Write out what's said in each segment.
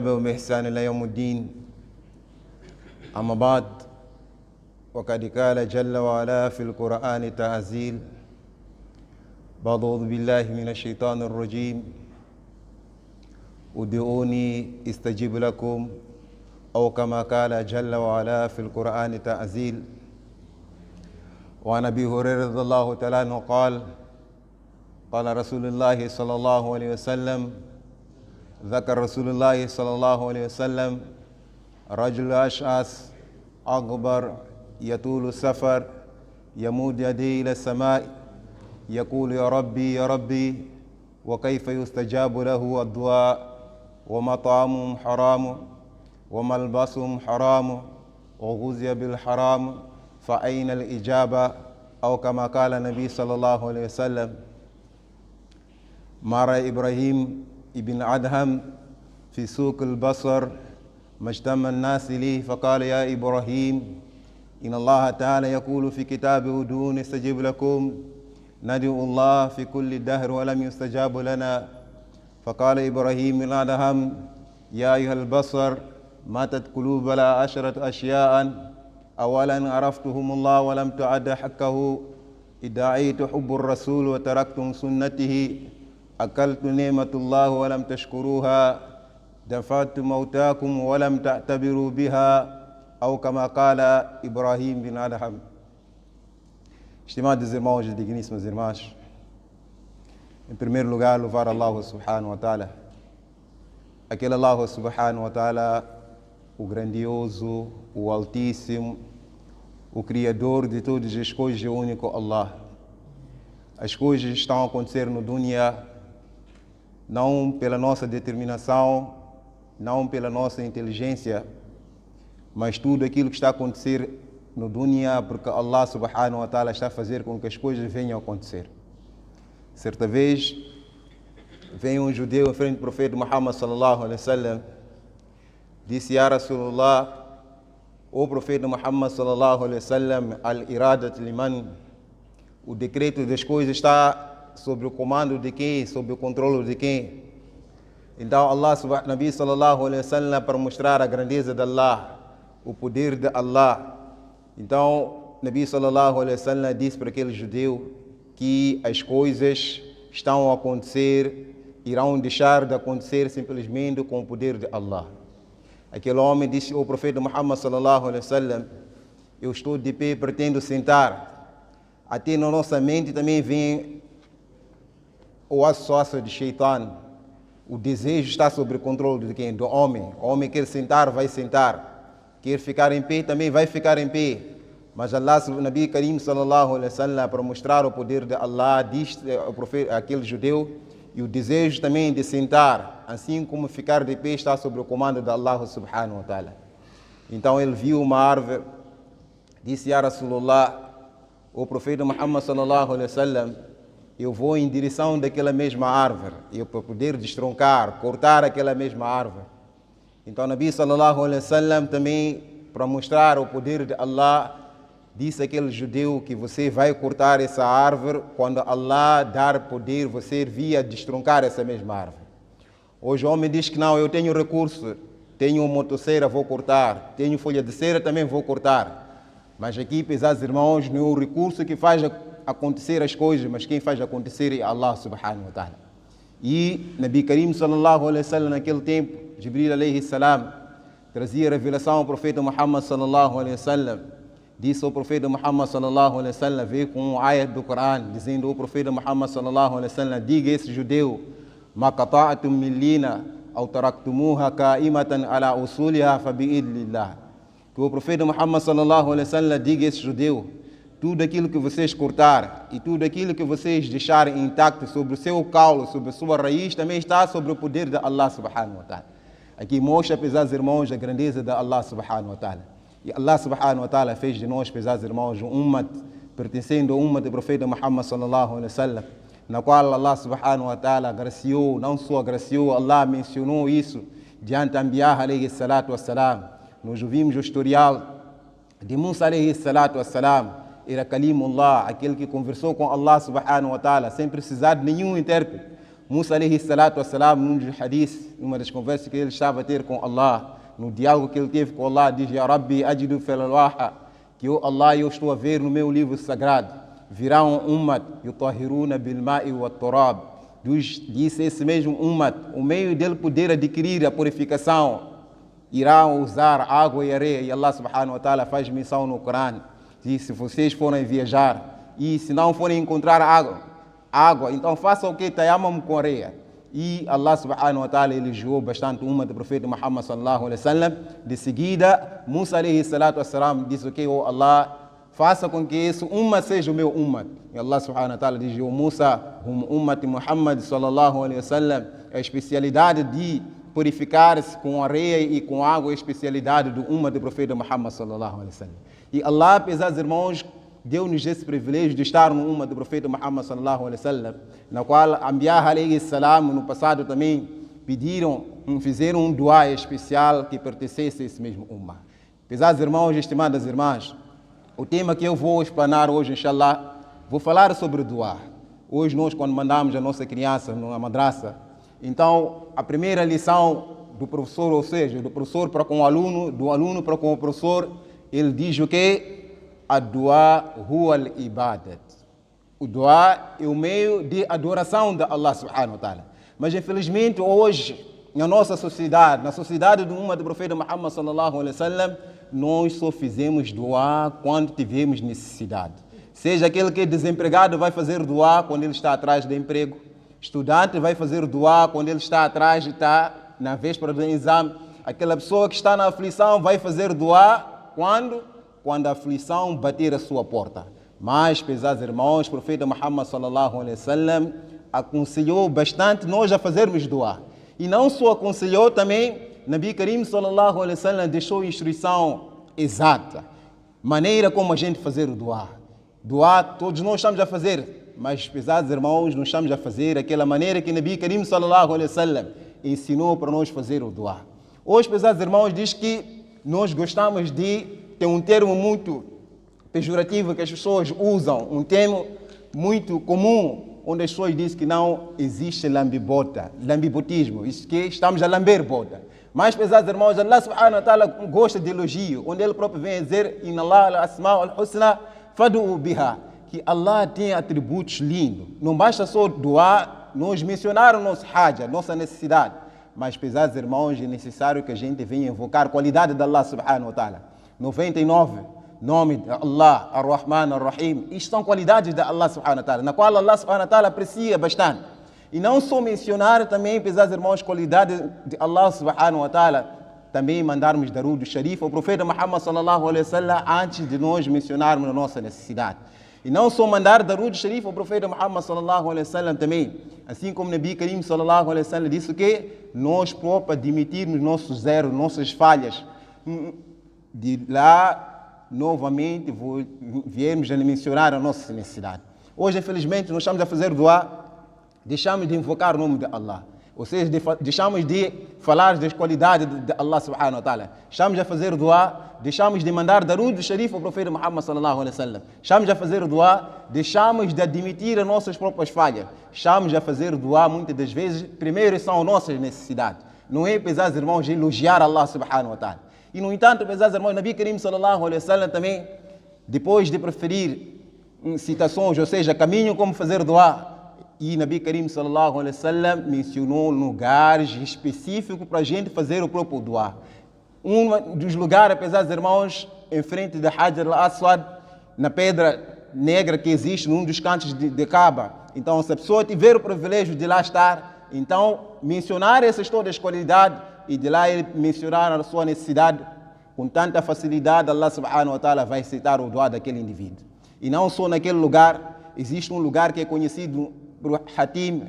بإحسان إلى يوم الدين. أما بعد، وقد قال جل وعلا في القرآن تعزيل: بعد أعوذ بالله من الشيطان الرجيم، ادعوني استجب لكم، أو كما قال جل وعلا في القرآن تعزيل. وعن أبي هريرة رضي الله تعالى عنه قال: قال رسول الله صلى الله عليه وسلم: ذكر رسول الله صلى الله عليه وسلم رجل أشعث أغبر يطول السفر يمد يديه إلى السماء يقول: يا ربي يا ربي، وكيف يستجاب له الدعاء ومطعمهم حرام وملبسهم حرام وغذي بالحرام، فأين الإجابة؟ أو كما قال النبي صلى الله عليه وسلم. مر إبراهيم ابن أدهم في سوق البصر، ما اجتمع الناس إليه فقال: يا إبراهيم، إن الله تعالى يقول في كتابه: ادعوني استجب لكم، ندعو الله في كل الدهر ولم يستجاب لنا. فقال إبراهيم بن أدهم: يا أيها البصر، ماتت قلوب بلا 10 أشياء، أولا عرفتهم الله ولم تعد حقه، ادعيت حب الرسول وتركتم سنته، أكلت نعمة الله ولم تشكروها، دفعت موتاكم ولم تعتبروا بها، أو كما قال Ibrahim bin Adham. Estimados irmãos e digníssimas irmãs, em primeiro lugar, louvar Allah subhanahu wa ta'ala, aquele Allah subhanahu wa ta'ala, o grandioso, o altíssimo, o criador de todas as coisas, o único Allah. As coisas estão a acontecer no dunya não pela nossa determinação, não pela nossa inteligência, mas tudo aquilo que está a acontecer no dunya porque Allah subhanahu wa ta'ala está a fazer com que as coisas venham a acontecer. Certa vez, veio um judeu em frente do profeta Muhammad sallallahu alaihi wasallam, disse: Ya Rasulullah, o profeta Muhammad sallallahu alaihi wasallam, al-iradat liman, o decreto das coisas está sobre o comando de quem? Sobre o controle de quem? Então Nabi sallallahu alaihi wasallam, para mostrar a grandeza de Allah, o poder de Allah, então Nabi sallallahu alaihi wasallam disse para aquele judeu que as coisas estão a acontecer, irão deixar de acontecer simplesmente com o poder de Allah. Aquele homem disse ao profeta Muhammad sallallahu alaihi wasallam: eu estou de pé, pretendo sentar. Até na nossa mente também vem o assócio de Shaitan. O desejo está sob o controle de quem? Do homem. O homem quer sentar, vai sentar. Quer ficar em pé, também vai ficar em pé. Mas Allah, o Nabi Karim sallallahu alaihi wasallam, para mostrar o poder de Allah, disse ao profeta, aquele judeu, e o desejo também de sentar, assim como ficar de pé, está sob o comando de Allah subhanahu wa ta'ala. Então ele viu uma árvore, disse: Ya Rasulullah, o profeta Muhammad sallallahu alaihi wasallam, eu vou em direção daquela mesma árvore, eu para poder destroncar, cortar aquela mesma árvore. Então Nabi sallallahu alaihi wasallam também, para mostrar o poder de Allah, disse àquele judeu que você vai cortar essa árvore quando Allah dar poder, você via destroncar essa mesma árvore. Hoje o homem diz que não, eu tenho recurso, tenho motosserra, vou cortar, tenho folha de cera, também vou cortar. Mas aqui, pesados irmãos, não é o recurso que faz acontecer as coisas, mas quem faz acontecer é Allah subhanahu wa ta'ala. E Nabi Karim sallallahu alaihi wasallam, naquele tempo, Jibril alaihi salam trazia a revelação ao profeta Muhammad sallallahu alaihi wasallam. Disse ao profeta Muhammad sallallahu alaihi wasallam, veio com um ayat do Coran, dizendo ao profeta Muhammad sallallahu alaihi wasallam: diga a esse judeu: ma qata'tum min lina aw taraktumuha qa'imatan ala usuliha fa bi'idlillah. Que o profeta Muhammad sallallahu alaihi wasallam diga a esse judeu: tudo aquilo que vocês cortarem e tudo aquilo que vocês deixarem intacto sobre o seu caule, sobre a sua raiz, também está sobre o poder de Allah subhanahu wa ta'ala. Aqui mostra, pesados irmãos, a grandeza de Allah subhanahu wa ta'ala. E Allah subhanahu wa ta'ala fez de nós, pesados irmãos, um ummat, pertencendo ao ummat do profeta Muhammad sallallahu alaihi wasallam, na qual Allah subhanahu wa ta'ala agraciou, não só agraciou, Allah mencionou isso diante de Anbiya alaihi salatu wassalam. Nós ouvimos o historial de Musa alaihi salatu wassalam, era Kalimullah, aquele que conversou com Allah subhanahu wa ta'ala sem precisar de nenhum intérprete. Musa alayhi salatu wassalam, num dos hadiths, numa das conversas que ele estava a ter com Allah, no diálogo que ele teve com Allah, diz: Ya Rabbi, ajidu fil alwaha, que Allah, eu estou a ver no meu livro sagrado, virá um ummat, yutahiruna bil ma'i wa turab. Disse esse mesmo ummat, o meio dele poder adquirir a purificação, irão usar água e areia. E Allah subhanahu wa ta'ala faz menção no Corão, diz: se vocês forem viajar e se não forem encontrar água, então façam o que? Tayammum com areia. E Allah subhanahu wa ta'ala elogiou bastante o umma do profeta Muhammad sallallahu alaihi wasallam. De seguida, Musa alayhi salatu wassalam disse: o que? Oh Allah, faça com que esse umma seja o meu umma. E Allah subhanahu wa ta'ala diz: o Musa, ummat Muhammad sallallahu alaihi wasallam, a especialidade de purificar-se com areia e com água, a especialidade do umma do profeta Muhammad sallallahu alaihi wasallam. E Allah, apesar dos irmãos, deu-nos esse privilégio de estar no umma do profeta Muhammad sallallahu alaihi wasallam, na qual Anbiya alayhi salam no passado também fizeram um dua especial que pertencesse a esse mesmo umma. Apesar dos irmãos e estimadas irmãs, o tema que eu vou explanar hoje, inshallah, vou falar sobre o dua. Hoje nós, quando mandamos a nossa criança na madraça, então a primeira lição do professor, ou seja, do professor para com o aluno, do aluno para com o professor, ele diz o quê? A-dua huwa al-ibadat. O dua é o meio de adoração de Allah subhanahu wa ta'ala. Mas infelizmente hoje, na nossa sociedade, na sociedade do umma do profeta Muhammad sallallahu alaihi wasallam, nós só fizemos dua quando tivemos necessidade. Seja aquele que é desempregado vai fazer dua quando ele está atrás do emprego. Estudante vai fazer dua quando ele está atrás e está na véspera do exame. Aquela pessoa que está na aflição vai fazer dua quando a aflição bater a sua porta. Mas, pesados irmãos, o profeta Muhammad sallallahu alaihi wasallam aconselhou bastante nós a fazermos dua. E não só aconselhou, também Nabi Karim sallallahu alaihi wasallam deixou instrução exata, maneira como a gente fazer o dua. Dua todos nós estamos a fazer, mas, pesados irmãos, nós estamos a fazer aquela maneira que Nabi Karim sallallahu alaihi wasallam ensinou para nós fazer o dua. Hoje, pesados irmãos, diz que nós gostamos de ter um termo muito pejorativo que as pessoas usam, um termo muito comum, onde as pessoas dizem que não existe lambibotismo, isso que estamos a lamber bota. Mas, pesados irmãos, Allah subhanahu wa ta'ala gosta de elogio, onde ele próprio vem dizer: Inna Allah al-asma'u al-husna fad'u biha, que Allah tem atributos lindos. Não basta só doar, nós mencionar o nosso haja, nossa necessidade. Mas, pesados irmãos, é necessário que a gente venha invocar a qualidade de Allah subhanahu wa ta'ala. 99 nome de Allah, Ar-Rahman, Ar-Rahim, isto são qualidades de Allah subhanahu wa ta'ala, na qual Allah subhanahu wa ta'ala aprecia bastante. E não só mencionar também, pesados irmãos, qualidades de Allah subhanahu wa ta'ala, também mandarmos Darud Sharif ao profeta Muhammad sallallahu alaihi wasallam antes de nós mencionarmos a nossa necessidade. E não só mandar Darud Sharif ao profeta Muhammad sallallahu alaihi wasallam também, assim como Nabi Karim sallallahu alaihi wasallam disse que nós próprios admitirmos nossos erros, nossas falhas, de lá novamente viemos a mencionar a nossa necessidade. Hoje, infelizmente, nós estamos a fazer dua, deixamos de invocar o nome de Allah, ou seja, deixamos de falar das qualidades de Allah subhanahu wa ta'ala. Estamos a fazer dua, deixamos de mandar Darud Sharif ao profeta Muhammad sallallahu alaihi wasallam. Estamos a fazer dua, deixamos de admitir as nossas próprias falhas. Estamos a fazer dua, muitas das vezes, primeiro são nossas necessidades. Não é, pesados irmãos, elogiar Allah subhanahu wa ta'ala. E, no entanto, pesados irmãos, Nabi Karim sallallahu alaihi wasallam também, depois de preferir citações, ou seja, caminho como fazer dua, e Nabi Karim sallallahu alaihi wasallam mencionou lugares específicos para a gente fazer o próprio dua. Um dos lugares, apesar dos irmãos, em frente da Hajar al-Aswad, na pedra negra que existe num dos cantos de Kaaba. Então, se a pessoa tiver o privilégio de lá estar, então mencionar essas todas as qualidades e de lá ele mencionar a sua necessidade, com tanta facilidade, Allah subhanahu wa ta'ala vai aceitar o dua daquele indivíduo. E não só naquele lugar, existe um lugar que é conhecido por Hatim,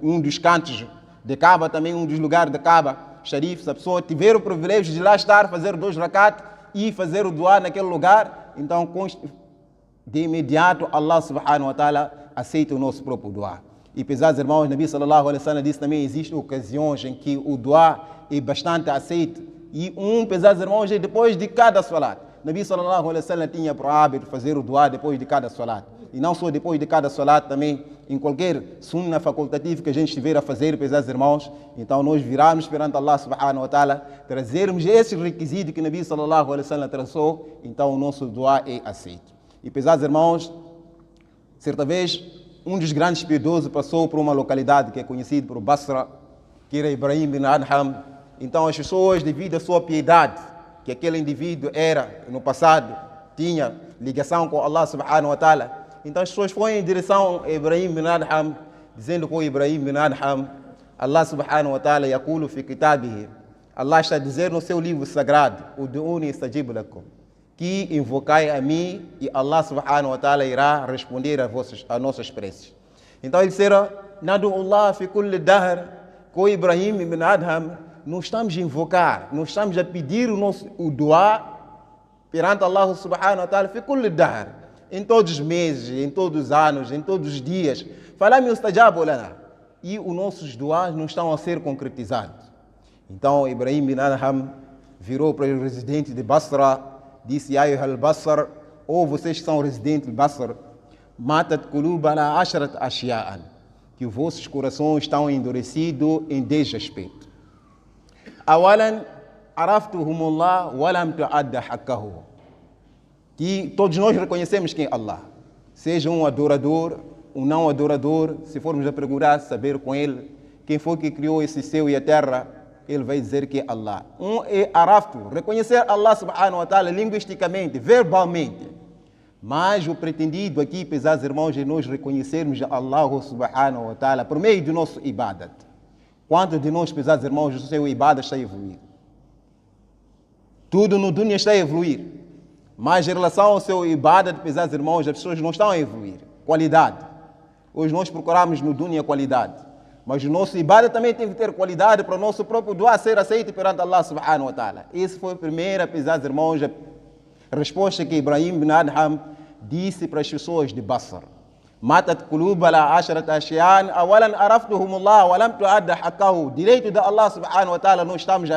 um dos cantos de Kaaba, também um dos lugares de Kaaba Sharif. Se a pessoa tiver o privilégio de lá estar, fazer 2 rakat e fazer o dua naquele lugar, então de imediato Allah subhanahu wa ta'ala aceita o nosso próprio dua. E, pesados irmãos, Nabi sallallahu alaihi wasallam disse também, existem ocasiões em que o dua é bastante aceito. E pesados irmãos, é depois de cada salat. Nabi sallallahu alaihi wasallam tinha por hábito fazer o dua depois de cada salat. e não só depois de cada salat também, em qualquer sunna facultativa que a gente estiver a fazer, pesados irmãos, então nós virarmos perante Allah subhanahu wa ta'ala, trazermos esse requisito que o Nabi sallallahu alaihi wasallam traçou, então o nosso dua é aceito. E pesados irmãos, certa vez, um dos grandes piedosos passou por uma localidade que é conhecida por Basra, que era Ibrahim bin Adham. Então as pessoas, devido à sua piedade, que aquele indivíduo era no passado, tinha ligação com Allah subhanahu wa ta'ala, então as pessoas foram em direção a Ibrahim bin Adham, dizendo com Ibrahim bin Adham, Allah subhanahu wa ta'ala yaqulu fi kitabihi, Allah está a dizer no seu livro sagrado, Udu'uni astajib lakum, que invocai a mim e Allah subhanahu wa ta'ala irá responder a nossas preces. Então eles disseram, Nadu'ullah fi kulli dahr, com Ibrahim bin Adham, nós estamos a invocar, nós estamos a pedir o dua perante Allah subhanahu wa ta'ala fi kulli dahr, em todos os meses, em todos os anos, em todos os dias. Falam yustajabu lana. E os nossos duas não estão a ser concretizados. Então Ibrahim bin Adham virou para os residentes de Basra, disse, Ya ayyuhal Basra, ou vocês que são residentes de Basra, matat qulubana ashrat ashya'an, que os vossos corações estão endurecidos em 10 aspectos. Awalan araftuhumullah walam tu'adda haqqahu, que todos nós reconhecemos quem é Allah, seja um adorador, um não adorador, se formos a procurar saber com ele quem foi que criou esse céu e a terra, ele vai dizer que é Allah. Um é araftu, reconhecer Allah subhanahu wa ta'ala linguisticamente, verbalmente, mas o pretendido aqui, pesados irmãos, é nós reconhecermos Allah subhanahu wa ta'ala por meio do nosso ibadat. Quantos de nós, pesados irmãos, o seu ibadat está a evoluir? Tudo no dunya está a evoluir. Mas em relação ao seu ibadat, pesados irmãos, as pessoas não estão a evoluir. Qualidade. Hoje nós procuramos no dunya qualidade. Mas o nosso ibadat também tem que ter qualidade para o nosso próprio dua ser aceito perante Allah subhanahu wa ta'ala. Essa foi a primeira, pesados irmãos, a resposta que Ibrahim bin Adham disse para as pessoas de Basra. Matat qulubana ashrat ashyan, awalan araftuhumullah wa lam tu'adda haqqahu. Direito de Allah subhanahu wa ta'ala, nós estamos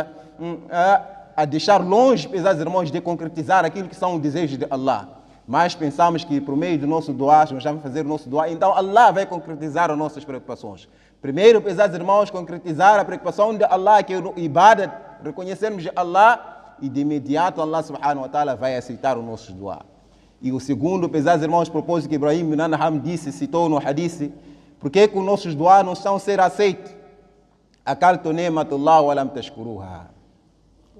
a deixar longe, pesados irmãos, de concretizar aquilo que são os desejos de Allah. Mas pensamos que por meio do nosso dua, nós vamos fazer o nosso dua, então Allah vai concretizar as nossas preocupações. Primeiro, pesados irmãos, concretizar a preocupação de Allah, que é o ibadat, reconhecermos de Allah, e de imediato Allah subhanahu wa ta'ala vai aceitar o nosso dua. E o segundo, pesados irmãos, propósito que Ibrahim bin Adham disse, citou no hadith, porque que os nossos dua não estão a ser aceitos? Akaltu ni'matullah wa lam tashkuruha.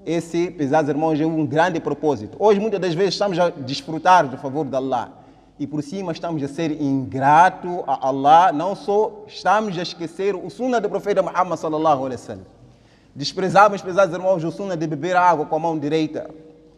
Esse, pesados irmãos, é um grande propósito. Hoje, muitas das vezes, estamos a desfrutar do favor de Allah. E por cima estamos a ser ingrato a Allah. Não só estamos a esquecer o sunnah do profeta Muhammad sallallahu alaihi wasallam. Desprezamos, pesados irmãos, o sunnah de beber água com a mão direita.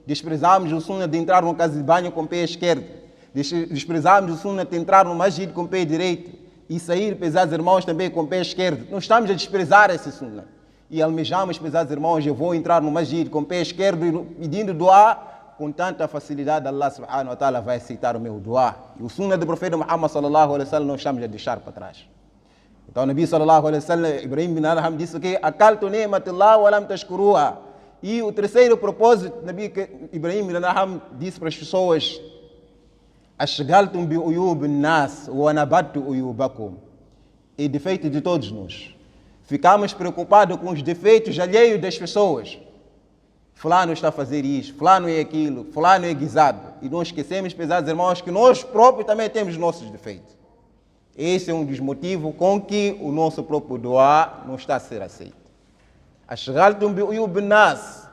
Desprezamos o sunnah de entrar numa casa de banho com o pé esquerdo. Desprezamos o sunnah de entrar no masjid com o pé direito. E sair, pesados irmãos, também com o pé esquerdo. Não estamos a desprezar esse sunnah. E almejamos, pesados irmãos, eu vou entrar no masjid com o pé esquerdo e pedindo dua, com tanta facilidade Allah subhanahu wa ta'ala vai aceitar o meu dua. E o sunnah do profeta Muhammad sallallahu alaihi wasallam nós estamos a deixar para trás. Então o Nabi sallallahu alaihi wasallam, Ibrahim bin Adham disse que akaltu ni'matullah wa lam tashkuruha. E o terceiro propósito, Nabi Ibrahim bin Adham disse para as pessoas, ashgaltum bi uyub nas wa nabattu uyubakum. É defeito de todos nós. Ficamos preocupados com os defeitos alheios das pessoas. Fulano está a fazer isso, fulano é aquilo, fulano é guisado. E não esquecemos, pesados irmãos, que nós próprios também temos nossos defeitos. Esse é um dos motivos com que o nosso próprio dua não está a ser aceito. Ashghaltum bi'uyub nas.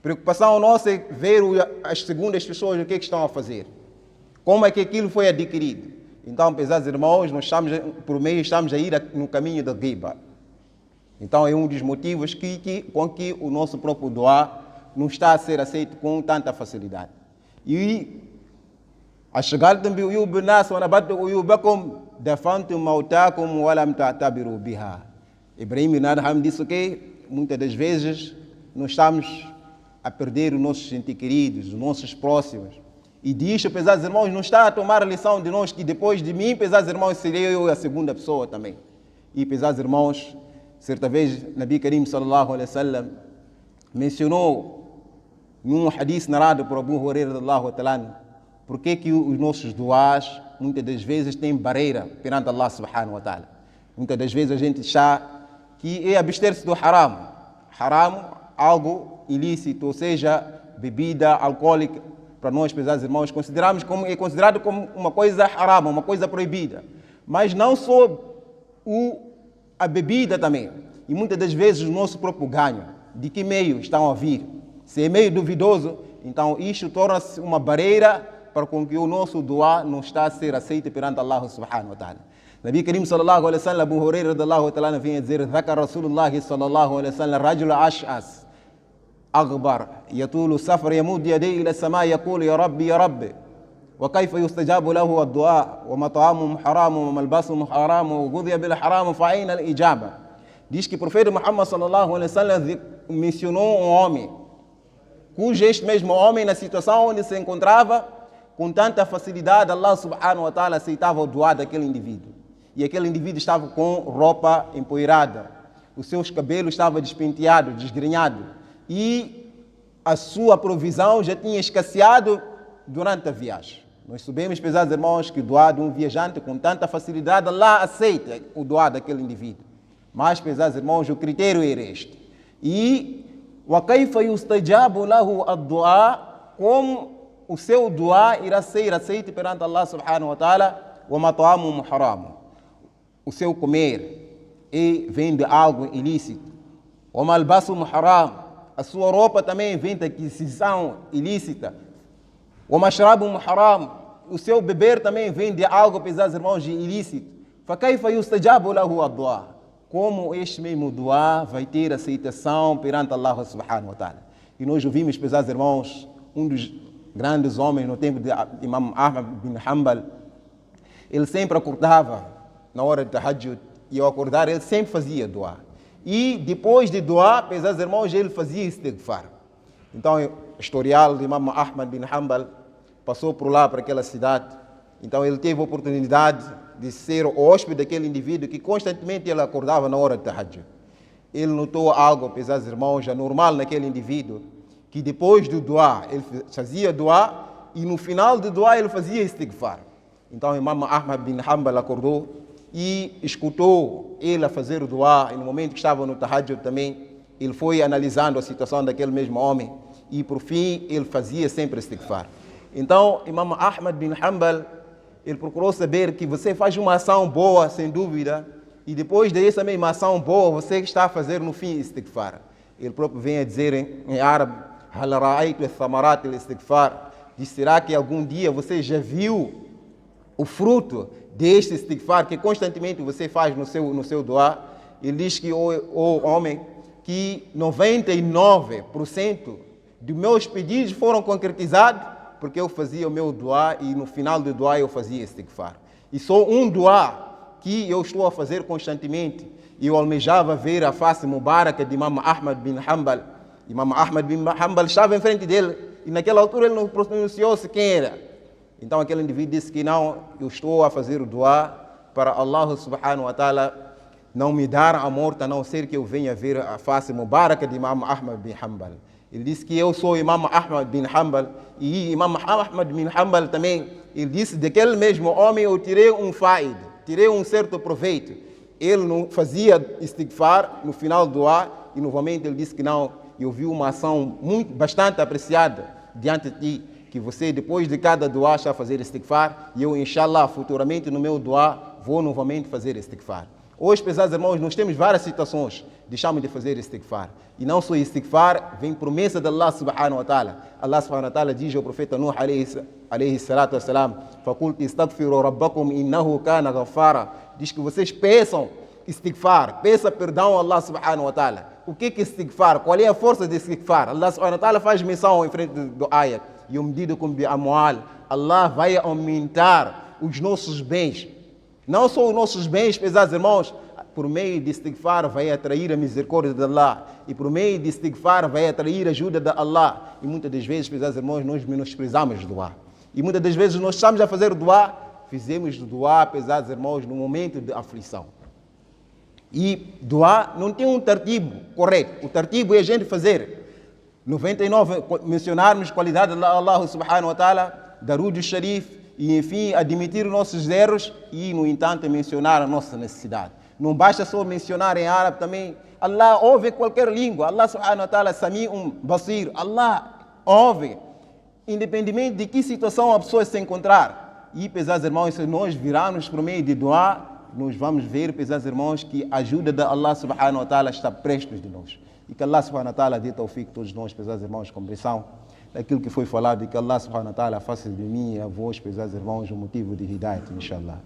Preocupação nossa é ver as segundas pessoas o que estão a fazer. Como é que aquilo foi adquirido. Então, pesados irmãos, nós estamos, por meio estamos a ir no caminho da ghiba. Então é um dos motivos com que o nosso próprio dua não está a ser aceito com tanta facilidade. E ashghaltum bi'uyub nas wa nabattu uyubakum dafantum mautakum wa lam ta'tabiru biha. Ibrahim bin Adham disse que muitas das vezes nós estamos a perder os nossos entes queridos, os nossos próximos. E disto, pesados irmãos, não está a tomar a lição de nós que depois de mim, pesados irmãos, serei eu a segunda pessoa também. E pesados irmãos, certa vez, Nabi Karim sallallahu alaihi wasallam mencionou num hadith narrado por Abu Hurairah radhiyallahu ta'ala por que que os nossos duás muitas das vezes têm barreira perante Allah subhanahu wa ta'ala. Muitas das vezes a gente acha que é abster-se do haram. Haram, algo ilícito, ou seja, bebida alcoólica. Para nós, pesados irmãos, é considerado como uma coisa haram, uma coisa proibida. Mas não só a bebida também. E muitas das vezes o nosso próprio ganho. De que meio estão a vir? Se é meio duvidoso, então isto torna-se uma barreira para com que o nosso dua não está a ser aceito perante Allah subhanahu wa ta'ala. Nabi Karim sallallahu alaihi wasallam, Abu Hurairah radallahu ta'ala vinha dizer: "Dhakar Rasulullah sallallahu alaihi wasallam rajul ash'as أغبر يطول السفر يمد يديه إلى السماء يقول يا ربي يا ربي وكيف يستجاب له الدعاء ومطعمه حرام وملبسه حرام وغذي بالحرام فأين الإجابة". Diz que o profeta Muhammad sallallahu alaihi wasallam mencionou um homem cujo este mesmo homem, na situação onde se encontrava, com tanta facilidade Allah subhanahu wa ta'ala aceitava o dua daquele indivíduo. E aquele indivíduo estava com roupa empoeirada, os seus cabelos estavam despenteados, desgrenhados, e a sua provisão já tinha escasseado durante a viagem. Nós sabemos, pesados irmãos, que o dua de um viajante com tanta facilidade, Allah aceita o dua daquele indivíduo. Mas, pesados irmãos, o critério era este. E وَكَيْفَ يُسْتَجَابُ لَهُ الدُّعَاء, como o seu dua irá ser aceito perante Allah subhanahu wa ta'ala, وَمَطْعَمُهُ حَرَامٌ, o seu comer vem de algo ilícito, وَمَلْبَسُهُ حَرَامٌ, a sua roupa também vem de aquisição ilícita, وَمَشْرَبُهُ حَرَامٌ, o seu beber também vem de algo, pesados irmãos, ilícito. فَكَيْفَ يُسْتَجَابُ لَهُ الدُّعَاء, como este mesmo dua vai ter aceitação perante Allah subhanahu wa ta'ala. E nós ouvimos, pesados irmãos, um dos grandes homens no tempo de Imam Ahmad bin Hanbal, ele sempre acordava na hora de tahajjud, e ao acordar ele sempre fazia dua. E depois de dua, pesados irmãos, ele fazia istighfar. Então o historial de Imam Ahmad bin Hanbal passou por lá, para aquela cidade. Então ele teve a oportunidade de ser o hóspede daquele indivíduo que constantemente ele acordava na hora de tahajjud. Ele notou algo, pesados irmãos, anormal naquele indivíduo, que depois do dua, ele fazia dua e no final do dua ele fazia istighfar. Então Imam Ahmad bin Hanbal acordou e escutou ele a fazer o dua, e no momento que estava no tahajjud também, ele foi analisando a situação daquele mesmo homem e por fim ele fazia sempre istighfar. Então Imam Ahmad bin Hanbal, ele procurou saber que você faz uma ação boa, sem dúvida, e depois dessa mesma ação boa, você está a fazer no fim istighfar. Ele próprio vem a dizer em árabe: "Hal ra'aytu ath-thamarat al-istighfar", diz: será que algum dia você já viu o fruto deste istighfar que constantemente você faz no seu dua? Ele diz que o homem, que 99% dos meus pedidos foram concretizados porque eu fazia o meu dua e no final do dua eu fazia istighfar. E só um dua que eu estou a fazer constantemente, e eu almejava ver a face mubaraka de Imam Ahmad bin Hanbal. Imam Ahmad bin Hanbal estava em frente dele e naquela altura ele não pronunciou-se quem era. Então aquele indivíduo disse que não, eu estou a fazer o dua para Allah subhanahu wa ta'ala não me dar a morte, a não ser que eu venha ver a face mubaraka de Imam Ahmad bin Hanbal. Ele disse que eu sou Imam Ahmad bin Hanbal, e Imam Ahmad bin Hanbal também, ele disse: daquele mesmo homem eu tirei um faid, tirei um certo proveito. Ele não fazia istighfar no final do dua, e novamente ele disse que não, eu vi uma ação bastante apreciada diante de ti, que você depois de cada dua está a fazer istighfar, e eu inshallah futuramente no meu dua vou novamente fazer istighfar. Hoje, pesados irmãos, nós temos várias situações, deixamos de fazer istighfar. E não só istighfar, vem promessa de Allah subhanahu wa ta'ala. Allah subhanahu wa ta'ala diz ao profeta Nuh alayhi salatu wassalam: "Fakult istaghfiru rabbakum innahu kana ghaffara", diz que vocês peçam istighfar, peça perdão a Allah subhanahu wa ta'ala. O que é istighfar? Qual é a força de istighfar? Allah subhanahu wa ta'ala faz menção em frente do ayat: "Yumdidukum bi amwal", Allah vai aumentar os nossos bens. Não só os nossos bens, pesados irmãos, por meio de istighfar vai atrair a misericórdia de Allah, e por meio de istighfar vai atrair a ajuda de Allah. E muitas das vezes, pesados irmãos, nós menosprezamos dua. E muitas das vezes nós estamos a fazer dua, fizemos dua, pesados irmãos, no momento de aflição. E dua não tem um tartibo correto. O tartibo é a gente fazer 99, mencionarmos qualidade de Allah subhanahu wa ta'ala, Darud Sharif, e enfim admitir os nossos erros e, no entanto, mencionar a nossa necessidade. Não basta só mencionar em árabe também. Allah ouve qualquer língua. Allah subhanahu wa ta'ala sami'un basir. Allah ouve, independentemente de que situação a pessoa se encontrar. E, pesados irmãos, se nós virarmos por meio de dua, nós vamos ver, pesados irmãos, que a ajuda de Allah subhanahu wa ta'ala está prestes de nós. E que Allah subhanahu wa ta'ala dê tawfiq a todos nós, pesados irmãos, compreensão daquilo que foi falado, e que Allah subhanahu wa ta'ala faça de mim e a vós, pesados irmãos, um motivo de hidayat, inshallah.